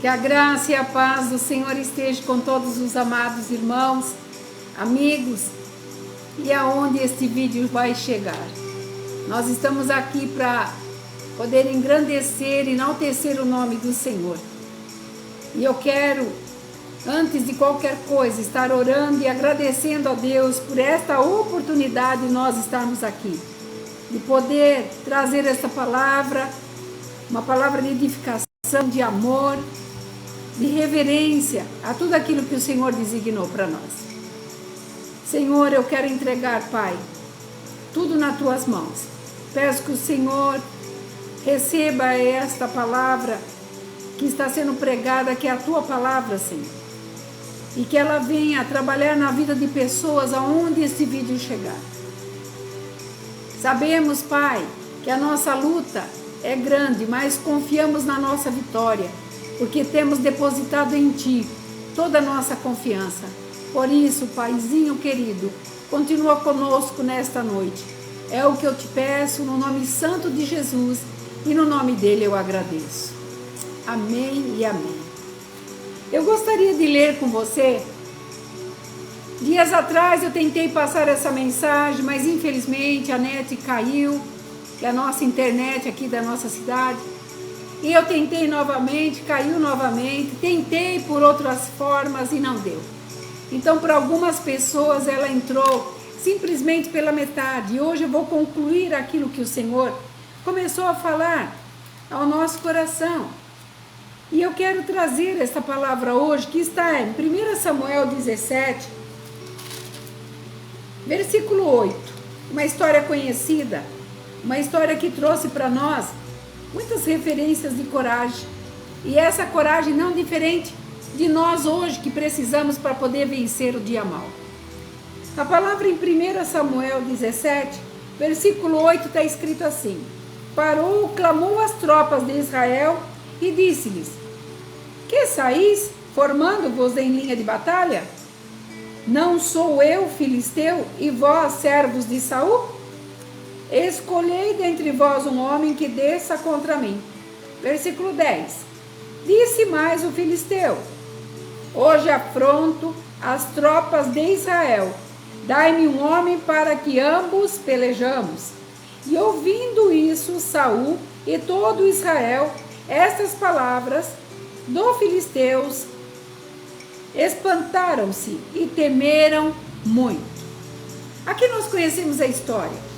Que a graça e a paz do Senhor esteja com todos os amados irmãos, amigos e aonde este vídeo vai chegar. Nós estamos aqui para poder engrandecer e enaltecer o nome do Senhor. E eu quero, antes de qualquer coisa, estar orando e agradecendo a Deus por esta oportunidade de nós estarmos aqui, de poder trazer essa palavra, uma palavra de edificação, de amor, de reverência a tudo aquilo que o Senhor designou para nós. Senhor, eu quero entregar, Pai, tudo nas Tuas mãos. Peço que o Senhor receba esta palavra que está sendo pregada, que é a Tua palavra, Senhor. E que ela venha trabalhar na vida de pessoas aonde esse vídeo chegar. Sabemos, Pai, que a nossa luta é grande, mas confiamos na nossa vitória, porque temos depositado em Ti toda a nossa confiança. Por isso, Paizinho querido, continua conosco nesta noite. É o que eu te peço no nome santo de Jesus e no nome dele eu agradeço. Amém e amém. Eu gostaria de ler com você. Dias atrás eu tentei passar essa mensagem, mas infelizmente a net caiu, que é a nossa internet aqui da nossa cidade. E eu tentei novamente, caiu novamente, tentei por outras formas e não deu. Então, para algumas pessoas ela entrou simplesmente pela metade. E hoje eu vou concluir aquilo que o Senhor começou a falar ao nosso coração. E eu quero trazer essa palavra hoje, que está em 1 Samuel 17, versículo 8. Uma história conhecida, uma história que trouxe para nós muitas referências de coragem. E essa coragem não diferente de nós hoje, que precisamos para poder vencer o dia mau. A palavra em 1 Samuel 17, versículo 8, está escrito assim: Parou, clamou às tropas de Israel e disse-lhes: Que saís, formando-vos em linha de batalha? Não sou eu filisteu, e vós servos de Saul? Escolhei dentre vós um homem que desça contra mim. Versículo 10. Disse mais o filisteu: Hoje afronto as tropas de Israel. Dai-me um homem para que ambos pelejamos. E ouvindo isso, Saul e todo Israel, estas palavras do filisteus, espantaram-se e temeram muito. Aqui nós conhecemos a história.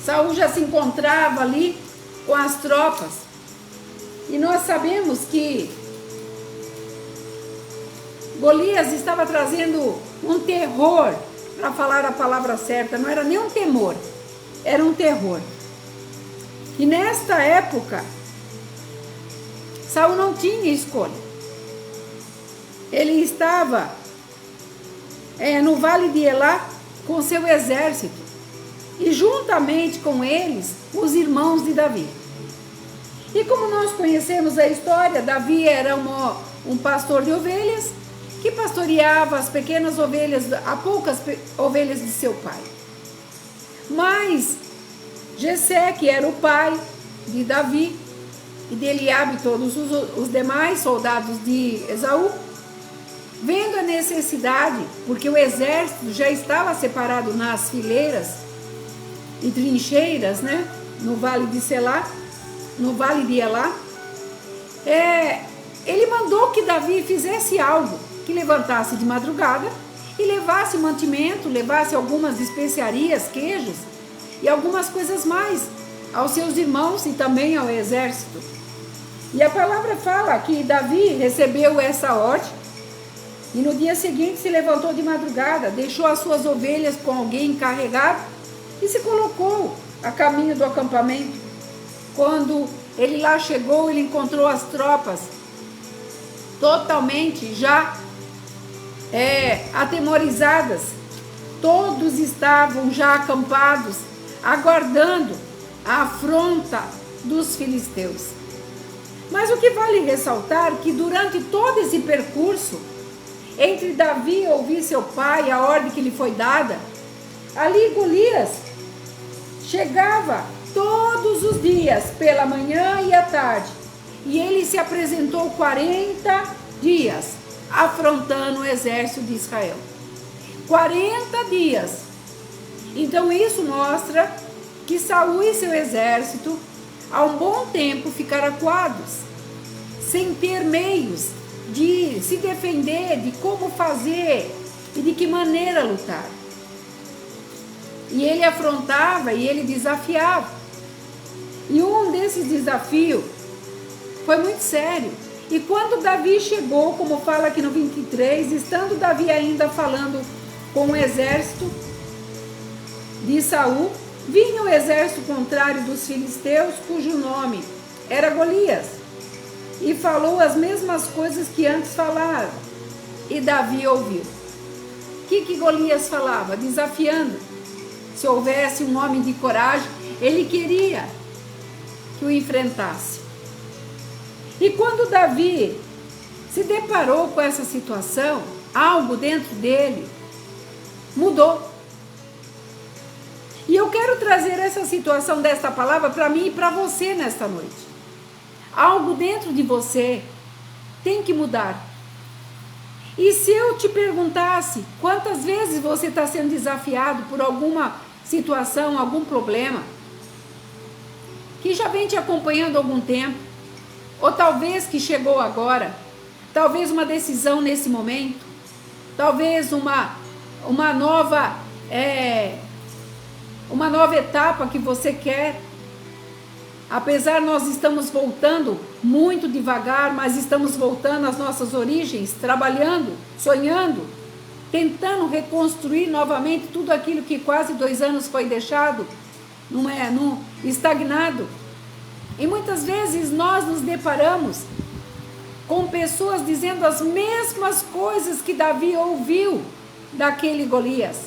Saul já se encontrava ali com as tropas. E nós sabemos que Golias estava trazendo um terror, para falar a palavra certa, não era nem um temor, era um terror. E nesta época, Saul não tinha escolha. Ele estava no vale de Elá com seu exército. E juntamente com eles, os irmãos de Davi. E como nós conhecemos a história, Davi era um pastor de ovelhas, que pastoreava as pequenas ovelhas, a poucas ovelhas de seu pai. Mas Jessé, que era o pai de Davi, e de Eliabe e todos os demais soldados de Esaú, vendo a necessidade, porque o exército já estava separado nas fileiras e trincheiras, né, no vale de Selá, no vale de Elá, ele mandou que Davi fizesse algo, que levantasse de madrugada e levasse mantimento, levasse algumas especiarias, queijos e algumas coisas mais aos seus irmãos e também ao exército. E a palavra fala que Davi recebeu essa ordem e no dia seguinte se levantou de madrugada, deixou as suas ovelhas com alguém encarregado e se colocou a caminho do acampamento. Quando ele lá chegou, ele encontrou as tropas totalmente já atemorizadas. Todos estavam já acampados, aguardando a afronta dos filisteus. Mas o que vale ressaltar que durante todo esse percurso, entre Davi ouvir seu pai, a ordem que lhe foi dada, ali Golias chegava todos os dias, pela manhã e à tarde, e ele se apresentou 40 dias, afrontando o exército de Israel. 40 dias. Então isso mostra que Saul e seu exército, há um bom tempo, ficaram acuados, sem ter meios de se defender, de como fazer e de que maneira lutar. E ele afrontava e ele desafiava. E um desses desafios foi muito sério. E quando Davi chegou, como fala aqui no 23, estando Davi ainda falando com o exército de Saul, vinha o exército contrário dos filisteus, cujo nome era Golias, e falou as mesmas coisas que antes falaram, e Davi ouviu. O que Golias falava? Desafiando. Se houvesse um homem de coragem, ele queria que o enfrentasse. E quando Davi se deparou com essa situação, algo dentro dele mudou. E eu quero trazer essa situação desta palavra para mim e para você nesta noite. Algo dentro de você tem que mudar. E se eu te perguntasse quantas vezes você está sendo desafiado por alguma situação, algum problema, que já vem te acompanhando há algum tempo, ou talvez que chegou agora, talvez uma decisão nesse momento, talvez uma nova etapa que você quer. Apesar nós estamos voltando muito devagar, mas estamos voltando às nossas origens, trabalhando, sonhando, tentando reconstruir novamente tudo aquilo que quase 2 anos foi deixado, estagnado. E muitas vezes nós nos deparamos com pessoas dizendo as mesmas coisas que Davi ouviu daquele Golias,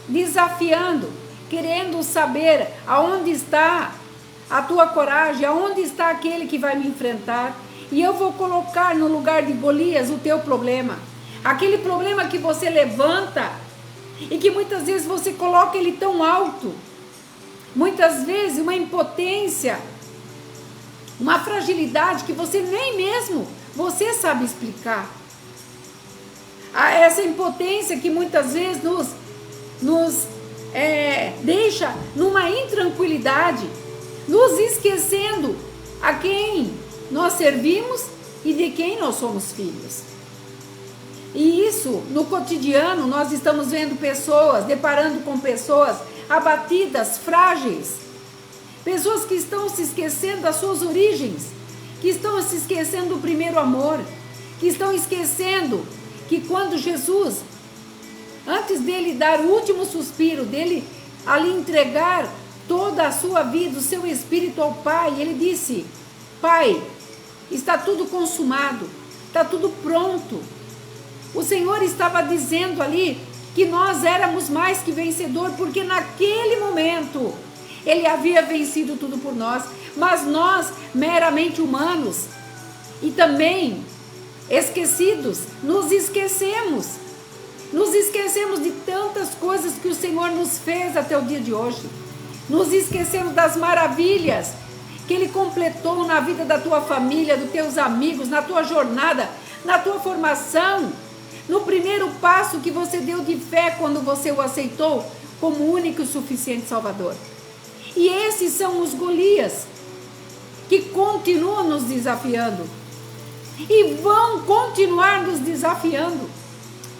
desafiando, querendo saber aonde está a tua coragem, aonde está aquele que vai me enfrentar, e eu vou colocar no lugar de Golias o teu problema, aquele problema que você levanta e que muitas vezes você coloca ele tão alto, muitas vezes uma impotência, uma fragilidade que você nem mesmo você sabe explicar. Essa impotência que muitas vezes nos deixa numa intranquilidade, nos esquecendo a quem nós servimos e de quem nós somos filhos. E isso, no cotidiano, nós estamos vendo pessoas, deparando com pessoas abatidas, frágeis, pessoas que estão se esquecendo das suas origens, que estão se esquecendo do primeiro amor, que estão esquecendo que quando Jesus, antes dele dar o último suspiro, dele ali entregar toda a sua vida, o seu espírito ao Pai, ele disse: Pai, está tudo consumado, está tudo pronto. O Senhor estava dizendo ali que nós éramos mais que vencedor, porque naquele momento ele havia vencido tudo por nós, mas nós, meramente humanos e também esquecidos, nos esquecemos de tantas coisas que o Senhor nos fez até o dia de hoje. Nos esquecemos das maravilhas que Ele completou na vida da tua família, dos teus amigos, na tua jornada, na tua formação, no primeiro passo que você deu de fé quando você o aceitou como único e suficiente Salvador. E esses são os Golias que continuam nos desafiando e vão continuar nos desafiando.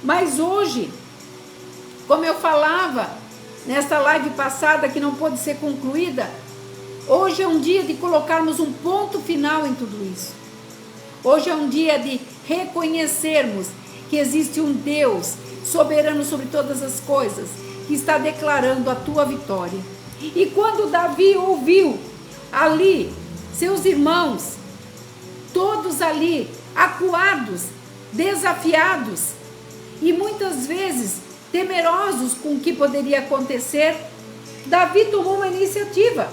Mas hoje, como eu falava nesta live passada que não pôde ser concluída, hoje é um dia de colocarmos um ponto final em tudo isso. Hoje é um dia de reconhecermos que existe um Deus soberano sobre todas as coisas, que está declarando a tua vitória. E quando Davi ouviu ali seus irmãos, todos ali acuados, desafiados e muitas vezes temerosos com o que poderia acontecer, Davi tomou uma iniciativa.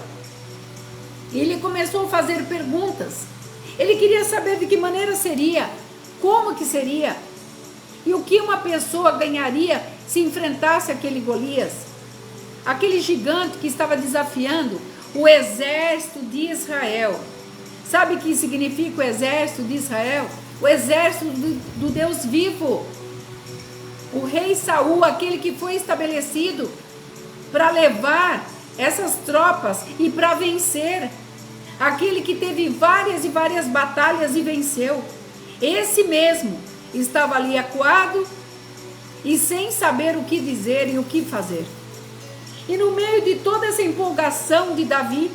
Ele começou a fazer perguntas. Ele queria saber de que maneira seria, como que seria, e o que uma pessoa ganharia se enfrentasse aquele Golias, aquele gigante que estava desafiando o exército de Israel. Sabe o que significa o exército de Israel? O exército do Deus vivo. O rei Saul, aquele que foi estabelecido para levar essas tropas e para vencer. Aquele que teve várias e várias batalhas e venceu. Esse mesmo estava ali acuado e sem saber o que dizer e o que fazer. E no meio de toda essa empolgação de Davi,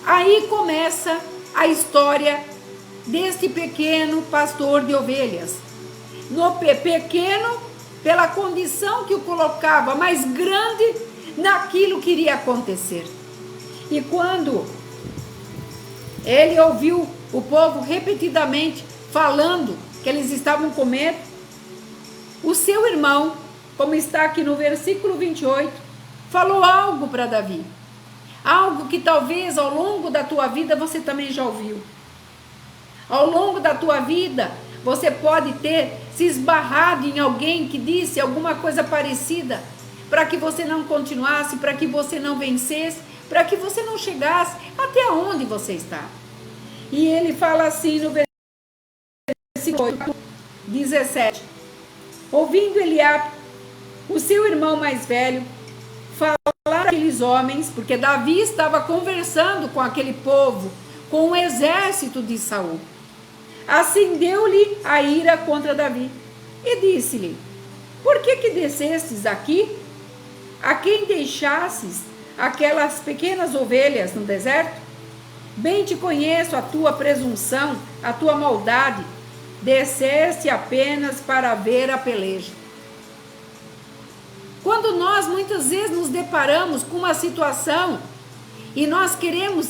aí começa a história deste pequeno pastor de ovelhas. No pequeno, pela condição que o colocava, mas grande naquilo que iria acontecer. E quando ele ouviu o povo repetidamente falando que eles estavam com medo, o seu irmão, como está aqui no versículo 28, falou algo para Davi. Algo que talvez ao longo da tua vida você também já ouviu. Ao longo da tua vida, você pode ter se esbarrado em alguém que disse alguma coisa parecida, para que você não continuasse, para que você não vencesse, para que você não chegasse até onde você está. E ele fala assim no versículo 17. Ouvindo Eliabe, o seu irmão mais velho, falar aqueles homens, porque Davi estava conversando com aquele povo, com o exército de Saul. Acendeu-lhe a ira contra Davi e disse-lhe: por que descestes aqui? A quem deixasses aquelas pequenas ovelhas no deserto? Bem te conheço a tua presunção, a tua maldade. Desceste apenas para ver a peleja. Quando nós muitas vezes nos deparamos com uma situação e nós queremos,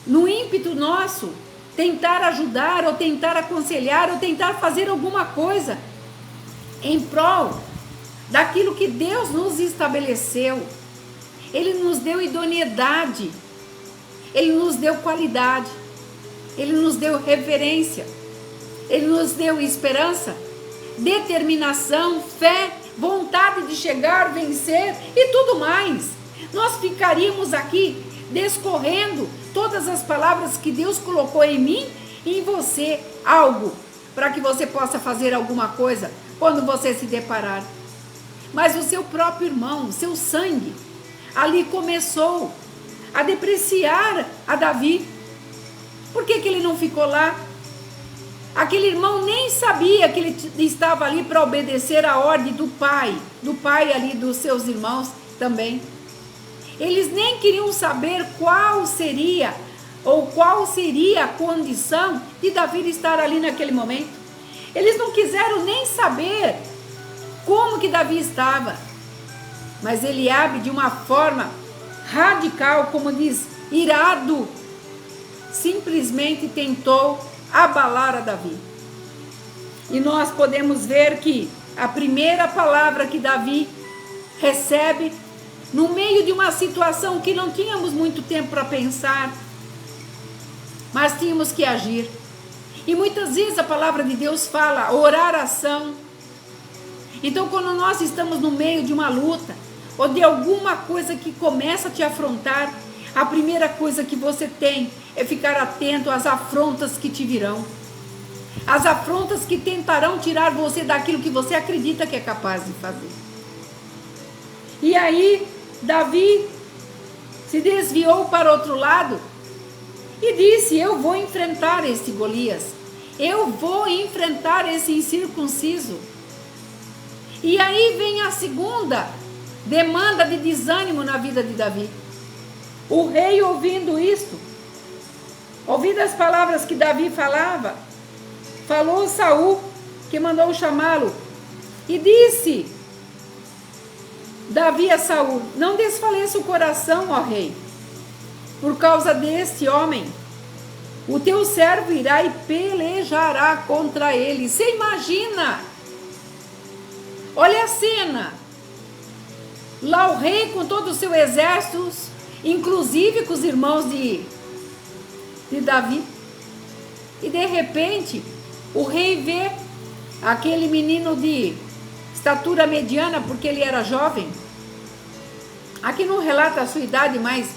no ímpeto nosso, tentar ajudar ou tentar aconselhar ou tentar fazer alguma coisa em prol daquilo que Deus nos estabeleceu. Ele nos deu idoneidade, Ele nos deu qualidade, Ele nos deu reverência, Ele nos deu esperança, determinação, fé, vontade de chegar, vencer e tudo mais. Nós ficaríamos aqui descorrendo todas as palavras que Deus colocou em mim e em você, algo para que você possa fazer alguma coisa quando você se deparar. Mas o seu próprio irmão, o seu sangue, ali começou a depreciar a Davi. Por que ele não ficou lá? Aquele irmão nem sabia que ele estava ali para obedecer a ordem do pai ali dos seus irmãos também. Eles nem queriam saber qual seria a condição de Davi estar ali naquele momento. Eles não quiseram nem saber como que Davi estava. Mas Eliabe, de uma forma radical, como diz, irado, simplesmente tentou abalar a Davi. E nós podemos ver que a primeira palavra que Davi recebe, no meio de uma situação que não tínhamos muito tempo para pensar, mas tínhamos que agir. E muitas vezes a palavra de Deus fala, orar ação. Então quando nós estamos no meio de uma luta, ou de alguma coisa que começa a te afrontar, a primeira coisa que você tem é ficar atento às afrontas que te virão. As afrontas que tentarão tirar você daquilo que você acredita que é capaz de fazer. E aí, Davi se desviou para outro lado e disse: eu vou enfrentar este Golias. Eu vou enfrentar esse incircunciso. E aí vem a segunda demanda de desânimo na vida de Davi. O rei, ouvindo isto, ouvindo as palavras que Davi falava, falou Saul, que mandou chamá-lo, e disse Davi a Saul: não desfaleça o coração, ó rei, por causa deste homem. O teu servo irá e pelejará contra ele. Você imagina? Olha a cena. Lá o rei com todo o seu exército, inclusive com os irmãos de Davi. E de repente, o rei vê aquele menino de estatura mediana, porque ele era jovem. Aqui não relata a sua idade, mas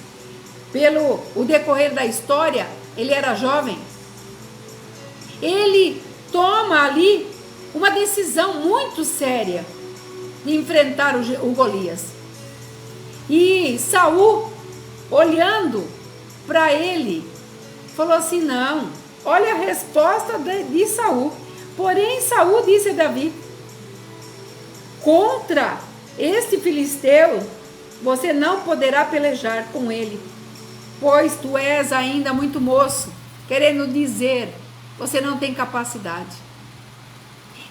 pelo o decorrer da história, ele era jovem. ele toma ali uma decisão muito séria de enfrentar o Golias. E Saul, olhando para ele, falou assim: não, olha a resposta de Saul. Porém, Saul disse a Davi: contra este filisteu, você não poderá pelejar com ele, pois tu és ainda muito moço, querendo dizer, você não tem capacidade.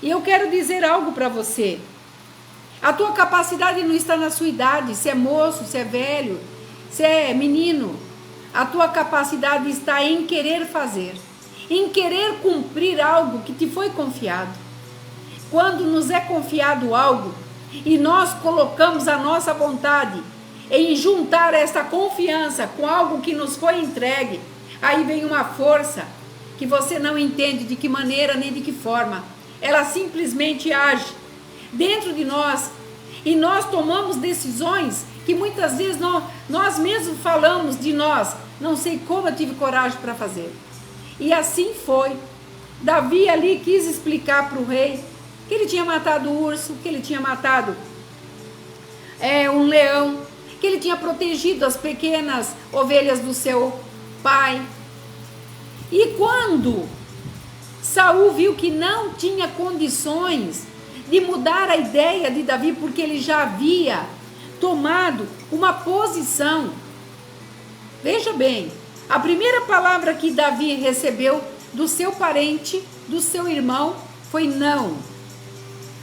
E eu quero dizer algo para você. A tua capacidade não está na sua idade, se é moço, se é velho, se é menino. A tua capacidade está em querer fazer, em querer cumprir algo que te foi confiado. Quando nos é confiado algo e nós colocamos a nossa vontade em juntar essa confiança com algo que nos foi entregue, aí vem uma força que você não entende de que maneira nem de que forma. Ela simplesmente age dentro de nós e nós tomamos decisões que muitas vezes nós mesmos falamos de nós: não sei como eu tive coragem para fazer. E assim foi. Davi ali quis explicar para o rei que ele tinha matado o urso, que ele tinha matado um leão, que ele tinha protegido as pequenas ovelhas do seu pai. E quando Saul viu que não tinha condições de mudar a ideia de Davi, porque ele já havia tomado uma posição. Veja bem, a primeira palavra que Davi recebeu do seu parente, do seu irmão, foi não.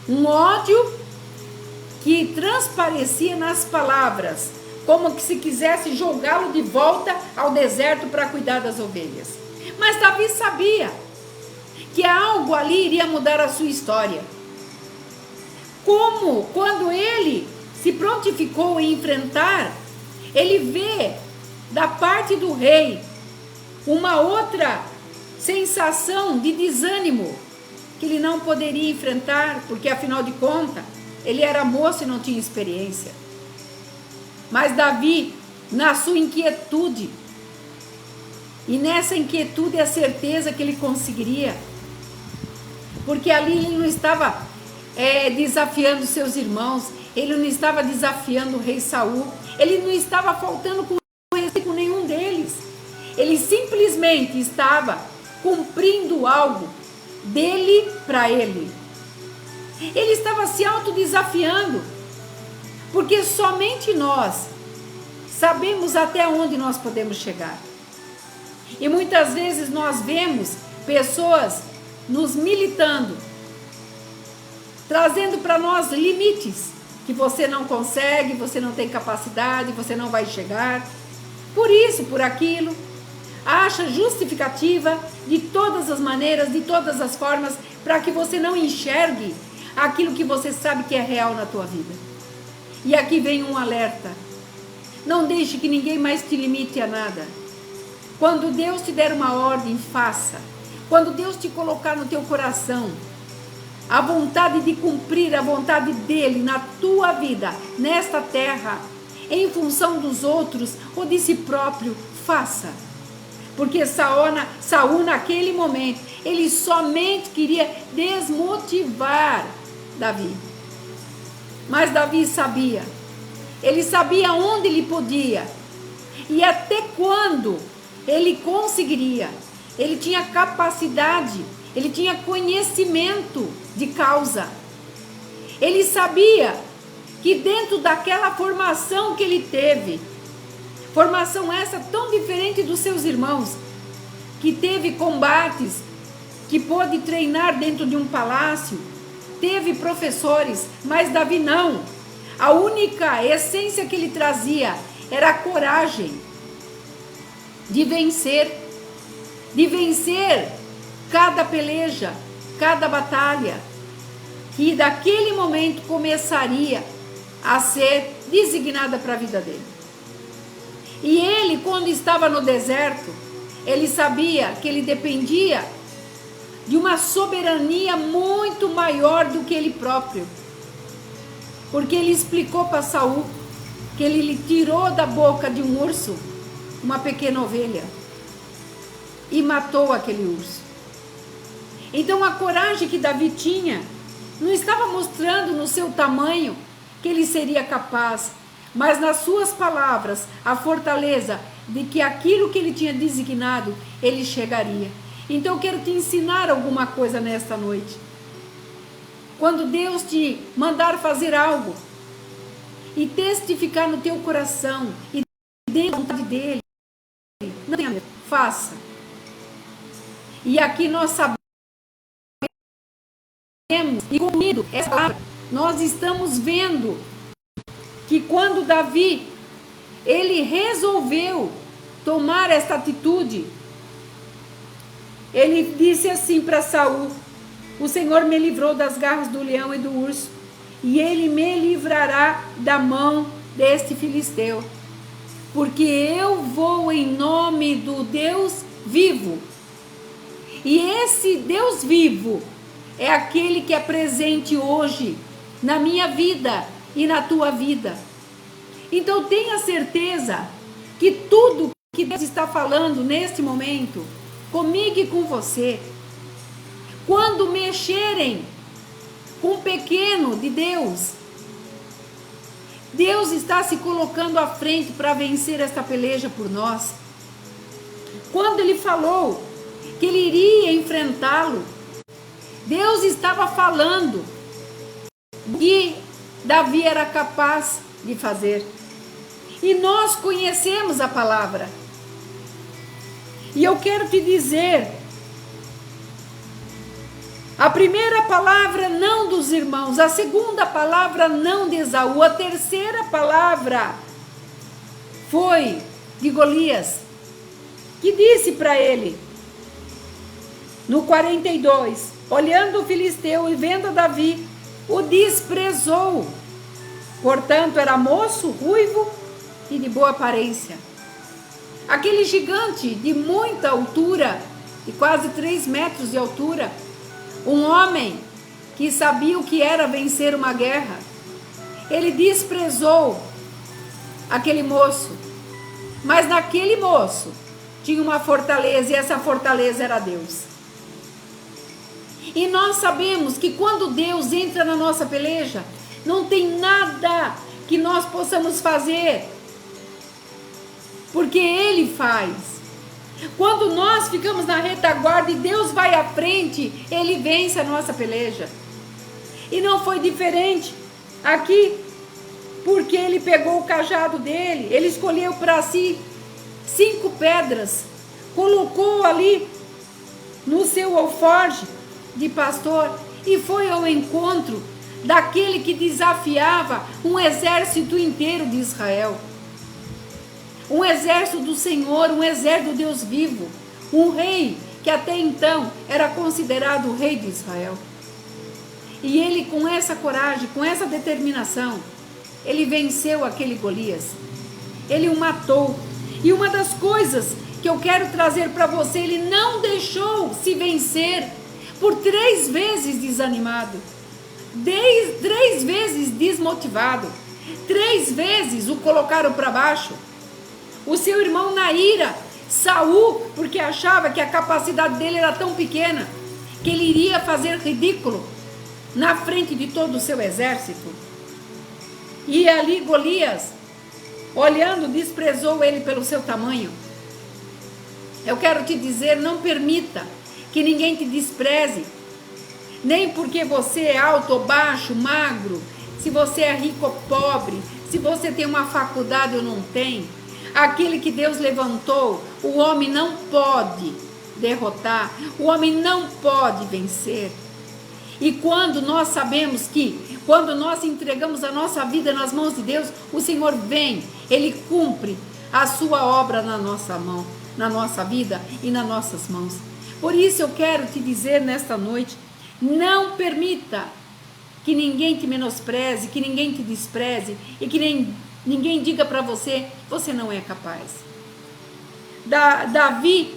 Um ódio que transparecia nas palavras, como que se quisesse jogá-lo de volta ao deserto para cuidar das ovelhas. Mas Davi sabia que algo ali iria mudar a sua história. Como quando ele se prontificou em enfrentar, ele vê da parte do rei uma outra sensação de desânimo, que ele não poderia enfrentar, porque afinal de contas, ele era moço e não tinha experiência. Mas Davi, na sua inquietude, e nessa inquietude a certeza que ele conseguiria, porque ali ele não estava desafiando seus irmãos, ele não estava desafiando o rei Saul, ele não estava faltando com nenhum deles, ele simplesmente estava cumprindo algo dele para ele. Ele estava se autodesafiando, porque somente nós sabemos até onde nós podemos chegar. E muitas vezes nós vemos pessoas nos militando, trazendo para nós limites, que você não consegue, você não tem capacidade, você não vai chegar, por isso, por aquilo, acha justificativa de todas as maneiras, de todas as formas, para que você não enxergue aquilo que você sabe que é real na tua vida. E aqui vem um alerta: não deixe que ninguém mais te limite a nada. Quando Deus te der uma ordem, faça. Quando Deus te colocar no teu coração a vontade de cumprir a vontade dele na tua vida, nesta terra, em função dos outros ou de si próprio, faça. Porque Saul naquele momento, ele somente queria desmotivar Davi. Mas Davi sabia, ele sabia onde ele podia e até quando ele conseguiria. Ele tinha capacidade, ele tinha conhecimento de causa. Ele sabia que dentro daquela formação que ele teve, formação essa tão diferente dos seus irmãos, que teve combates, que pôde treinar dentro de um palácio, teve professores, mas Davi não. A única essência que ele trazia era a coragem de vencer cada peleja, cada batalha, que daquele momento começaria a ser designada para a vida dele. E ele, quando estava no deserto, ele sabia que ele dependia de uma soberania muito maior do que ele próprio. Porque ele explicou para Saul que ele lhe tirou da boca de um urso uma pequena ovelha e matou aquele urso. Então a coragem que Davi tinha não estava mostrando no seu tamanho que ele seria capaz, mas nas suas palavras, a fortaleza de que aquilo que ele tinha designado, ele chegaria. Então eu quero te ensinar alguma coisa nesta noite. Quando Deus te mandar fazer algo e testificar no teu coração e dentro da vontade dele, não tenha medo, faça. E aqui nós sabemos, e comigo essa palavra, nós estamos vendo que quando Davi, ele resolveu tomar esta atitude, ele disse assim para Saul: o Senhor me livrou das garras do leão e do urso, e ele me livrará da mão deste filisteu, porque eu vou em nome do Deus vivo. E esse Deus vivo é aquele que é presente hoje na minha vida e na tua vida. Então tenha certeza que tudo que Deus está falando neste momento, comigo e com você, quando mexerem com o pequeno de Deus, Deus está se colocando à frente para vencer esta peleja por nós. Quando ele falou que ele iria enfrentá-lo, Deus estava falando que Davi era capaz de fazer. E nós conhecemos a palavra. E eu quero te dizer, a primeira palavra não dos irmãos, a segunda palavra não de Esaú, a terceira palavra foi de Golias, que disse para ele, no 42, olhando o filisteu e vendo Davi, o desprezou. Portanto, era moço, ruivo e de boa aparência. Aquele gigante de muita altura, de quase 3 metros de altura, um homem que sabia o que era vencer uma guerra, ele desprezou aquele moço. Mas naquele moço tinha uma fortaleza, e essa fortaleza era Deus. E nós sabemos que quando Deus entra na nossa peleja, não tem nada que nós possamos fazer, porque Ele faz. Quando nós ficamos na retaguarda e Deus vai à frente, Ele vence a nossa peleja. E não foi diferente aqui, porque ele pegou o cajado dele, ele escolheu para si 5 pedras, colocou ali no seu alforje de pastor e foi ao encontro daquele que desafiava um exército inteiro de Israel. Um exército do Senhor, um exército do Deus vivo, um rei que até então era considerado o rei de Israel. E ele, com essa coragem, com essa determinação, ele venceu aquele Golias. Ele o matou. E uma das coisas que eu quero trazer para você, ele não deixou se vencer por 3 vezes desanimado, 3 vezes desmotivado, 3 vezes o colocaram para baixo. O seu irmão na ira, Saul, porque achava que a capacidade dele era tão pequena, que ele iria fazer ridículo na frente de todo o seu exército. E ali Golias, olhando, desprezou ele pelo seu tamanho. Eu quero te dizer, não permita que ninguém te despreze, nem porque você é alto ou baixo, magro, se você é rico ou pobre, se você tem uma faculdade ou não tem. Aquele que Deus levantou, o homem não pode derrotar, o homem não pode vencer. E quando nós sabemos que, quando nós entregamos a nossa vida nas mãos de Deus, o Senhor vem, Ele cumpre a sua obra na nossa mão, na nossa vida e nas nossas mãos. Por isso eu quero te dizer nesta noite, não permita que ninguém te menospreze, que ninguém te despreze e que ninguém diga para você, você não é capaz. Davi,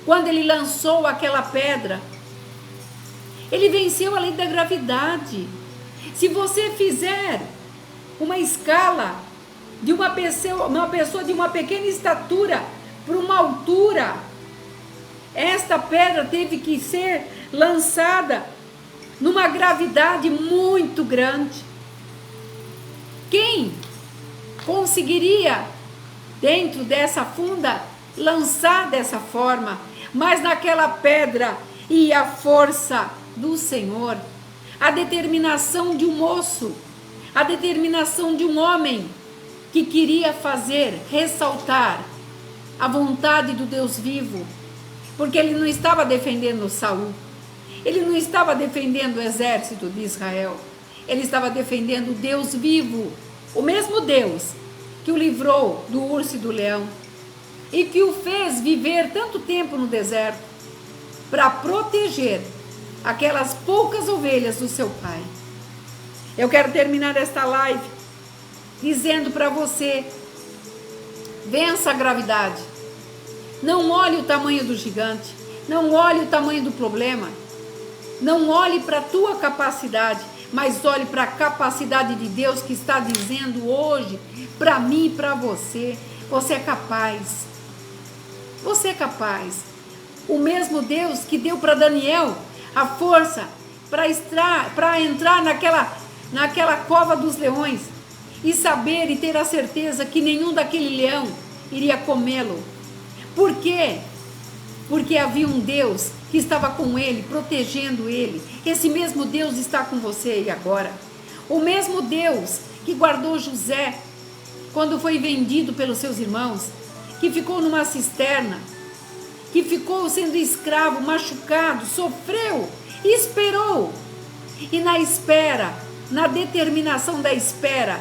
quando ele lançou aquela pedra, ele venceu a lei da gravidade. Se você fizer uma escala de uma pessoa de uma pequena estatura para uma altura Esta pedra teve que ser lançada numa gravidade muito grande. Quem conseguiria, dentro dessa funda, lançar dessa forma? Mas naquela pedra ia a força do Senhor, a determinação de um moço, a determinação de um homem que queria fazer, ressaltar a vontade do Deus vivo, porque ele não estava defendendo Saul, ele não estava defendendo o exército de Israel, ele estava defendendo o Deus vivo, o mesmo Deus que o livrou do urso e do leão e que o fez viver tanto tempo no deserto para proteger aquelas poucas ovelhas do seu pai. Eu quero terminar esta live dizendo para você: vença a gravidade. Não olhe o tamanho do gigante, não olhe o tamanho do problema, não olhe para a tua capacidade, mas olhe para a capacidade de Deus que está dizendo hoje para mim e para você: você é capaz. Você é capaz. O mesmo Deus que deu para Daniel a força para entrar naquela cova dos leões e saber e ter a certeza que nenhum daquele leão iria comê-lo. Por quê? Porque havia um Deus que estava com ele, protegendo ele. Esse mesmo Deus está com você e agora. O mesmo Deus que guardou José quando foi vendido pelos seus irmãos, que ficou numa cisterna, que ficou sendo escravo, machucado, sofreu, esperou. E na espera, na determinação da espera,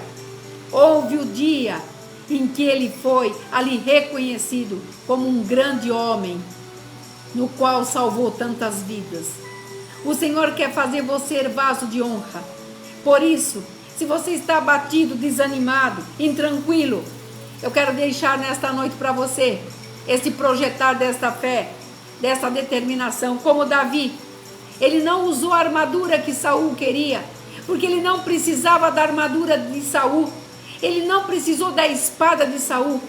houve o dia em que ele foi ali reconhecido como um grande homem, no qual salvou tantas vidas. O Senhor quer fazer você vaso de honra. Por isso, se você está abatido, desanimado, intranquilo, eu quero deixar nesta noite para você esse projetar desta fé, dessa determinação, como Davi. Ele não usou a armadura que Saul queria, porque ele não precisava da armadura de Saul. Ele não precisou da espada de Saul.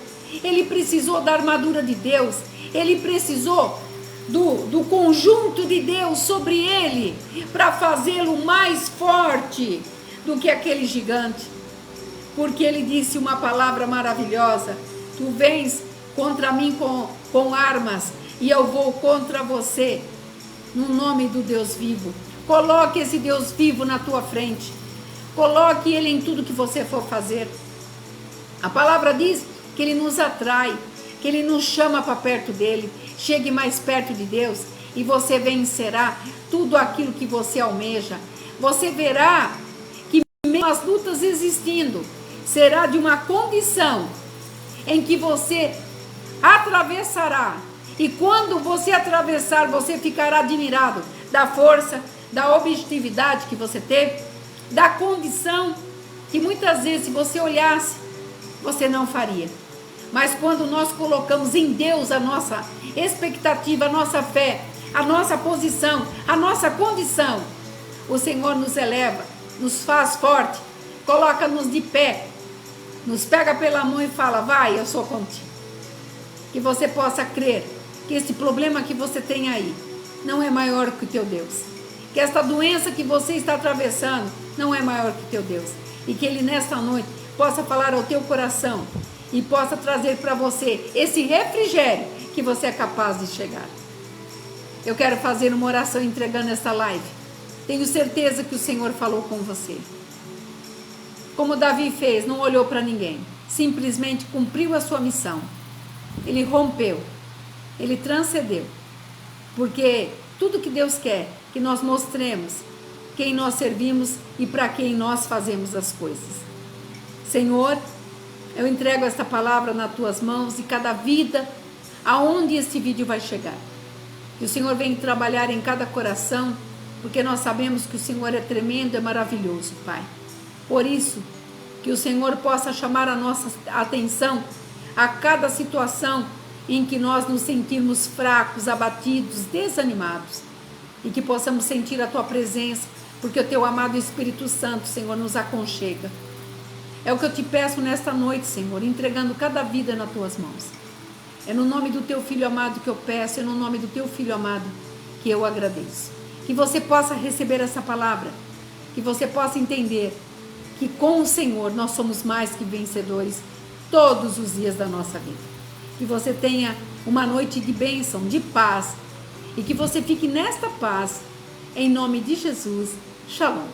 Ele precisou da armadura de Deus. Ele precisou do conjunto de Deus sobre ele para fazê-lo mais forte do que aquele gigante. Porque ele disse uma palavra maravilhosa: tu vens contra mim com armas e eu vou contra você no nome do Deus vivo. Coloque esse Deus vivo na tua frente. Coloque ele em tudo que você for fazer. A palavra diz que ele nos atrai, que ele nos chama para perto dele. Chegue mais perto de Deus e você vencerá tudo aquilo que você almeja. Você verá que mesmo as lutas existindo, será de uma condição em que você atravessará. E quando você atravessar, você ficará admirado da força, da objetividade que você teve, da condição que muitas vezes, se você olhasse, você não faria. Mas quando nós colocamos em Deus a nossa expectativa, a nossa fé, a nossa posição, a nossa condição, o Senhor nos eleva, nos faz forte, coloca-nos de pé, nos pega pela mão e fala: vai, eu sou contigo. Que você possa crer que esse problema que você tem aí não é maior que o teu Deus. Que esta doença que você está atravessando não é maior que o teu Deus. E que Ele nesta noite possa falar ao teu coração e possa trazer para você esse refrigério que você é capaz de chegar. Eu quero fazer uma oração entregando esta live. Tenho certeza que o Senhor falou com você. Como Davi fez, não olhou para ninguém. Simplesmente cumpriu a sua missão. Ele rompeu. Ele transcendeu. Porque tudo que Deus quer, que nós mostremos quem nós servimos e para quem nós fazemos as coisas. Senhor, eu entrego esta palavra nas tuas mãos e cada vida, aonde esse vídeo vai chegar. Que o Senhor venha trabalhar em cada coração, porque nós sabemos que o Senhor é tremendo, é maravilhoso, Pai. Por isso, que o Senhor possa chamar a nossa atenção a cada situação em que nós nos sentirmos fracos, abatidos, desanimados. E que possamos sentir a tua presença, porque o teu amado Espírito Santo, Senhor, nos aconchega. É o que eu te peço nesta noite, Senhor, entregando cada vida nas tuas mãos. É no nome do teu Filho amado que eu peço, é no nome do teu Filho amado que eu agradeço. Que você possa receber essa palavra, que você possa entender que com o Senhor nós somos mais que vencedores todos os dias da nossa vida. Que você tenha uma noite de bênção, de paz, e que você fique nesta paz, em nome de Jesus. Shalom.